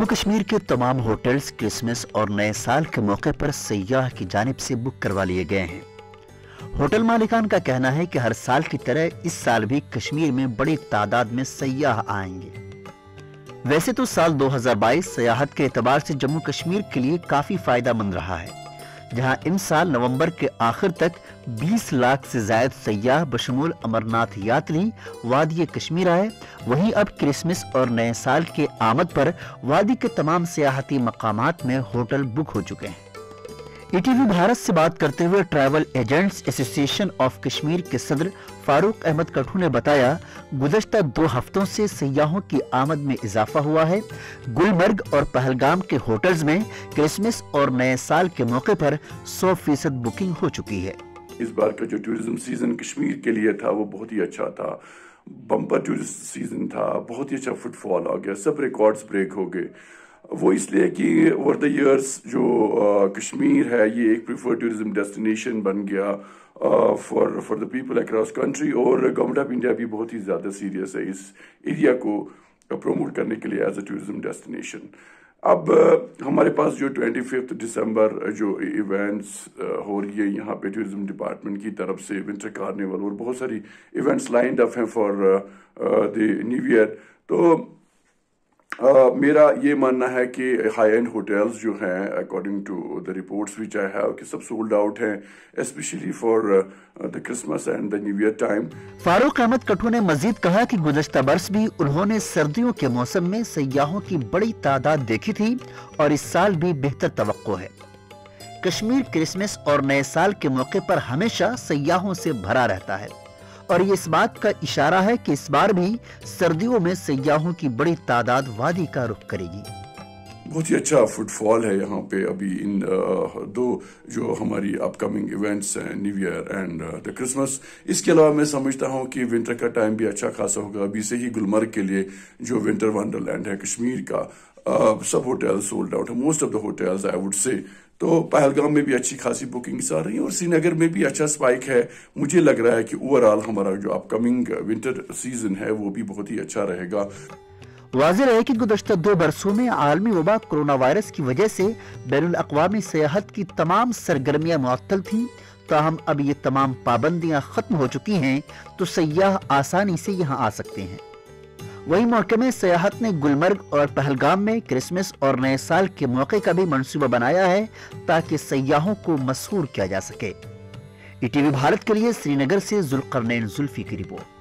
जम्मू कश्मीर के तमाम hotels Christmas और नए साल के मौके पर सयाह की जानिब से बुक करवा लिए गए हैं। होटल मालिकान का कहना है कि हर साल की तरह इस साल भी कश्मीर में बड़ी तादाद में सयाह आएंगे। वैसे तो साल 2022 सयाहत के एतबार से जम्मू कश्मीर के लिए काफी फायदेमंद रहा है, जहां इन साल नवंबर के आखिर तक 20 लाख से ज्यादा सयाह बशमूल अमरनाथ यात्री वादी कश्मीर आए। वहीं अब क्रिसमस और नए साल के आमद पर वादी के तमाम सियाहती मकामात में होटल बुक हो चुके हैं। ईटीवी भारत से बात करते हुए travel agents association of Kashmir के सदर फारूक अहमद कठू ने बताया, गुज़श्ता 2 हफ्तों से सयाहों की आमद में इजाफा हुआ है। गुलमर्ग और पहलगाम के होटल्स में क्रिसमस और नए साल के मौके पर 100% बुकिंग हो चुकी है। इस बार का जो टूरिज्म सीजन कश्मीर के लिए था वो बहुत ही अच्छा था, बम्पर टूरिस्ट सीजन था, बहुत ही अच्छा फुटफॉल आ गया, सब रिकॉर्ड्स ब्रेक हो गए। वो इसलिए कि ओवर द इयर्स जो कश्मीर है ये एक प्रीफर्ड टूरिज्म डेस्टिनेशन बन गया for the people across country, और गवर्नमेंट ऑफ इंडिया भी बहुत ही ज़्यादा सीरियस है इस एरिया को प्रमोट करने के लिए एज अ टूरिज्म डेस्टिनेशन। अब हमारे पास जो 25 दिसंबर जो इवेंट्स हो रही है यहाँ पे टूरिज्म डिपार्टमेंट की तरफ से, विंटर कार्निवल और बहुत सारी इवेंट्स लाइंड अप हैं फॉर द न्यू ईयर। तो मेरा ये मानना है कि हाई एंड होटल्स जो हैं according to the reports which I have कि सब सोल्ड आउट हैं specially for the Christmas and the new year time. Farooq Ahmad Kathu ने मजीद कहा कि गुज़श्ता बरस भी उन्होंने सर्दियों के मौसम में सयाहों की बड़ी तादाद देखी थी और इस साल भी बेहतर तवक्को है। कश्मीर क्रिसमस और नए साल के मौके पर हमेशा सयाहों से भरा रहता है और ये इस बात का इशारा है कि इस बार भी सर्दियों में सयाहों की बड़ी तादाद वादी का रुख करेगी। बहुत ही अच्छा फुटफॉल है यहाँ पे अभी इन 2 जो हमारी अपकमिंग इवेंट्स हैं, new year and the Christmas. इसके अलावा मैं समझता हूँ कि विंटर का टाइम भी अच्छा खासा होगा। अभी से ही गुलमर्ग के लिए जो विंटर वंडरलैंड है कश्मीर का, सब होटल्स सोल्ड आउट है, most of the hotels I would say. तो पहलगाम में भी अच्छी खासी बुकिंग्स आ रही हैं और श्रीनगर में भी अच्छा स्पाइक है। मुझे लग रहा है कि ओवरऑल हमारा जो अपकमिंग विंटर सीजन है वो भी बहुत ही अच्छा रहेगा। वाज़ेह है कि गुज़श्ता 2 बरसों में आलमी वबा कोरोना वायरस की वजह से बैनुल अक़वामी सयाहत की तमाम सरगर्मियां मुअत्तल थीं, ताहम अब ये तमाम पाबंदियां खत्म हो चुकी हैं तो सयाह आसानी से यहाँ आ सकते हैं। वहीं महकमे सयाहत ने गुलमर्ग और पहलगाम में क्रिसमस और नए साल के मौके का भी मंसूबा बनाया है ताकि सयाहों को मसहूर किया जा सके। ईटीवी भारत के लिए श्रीनगर से जुल्करनैन जुल्फी की रिपोर्ट।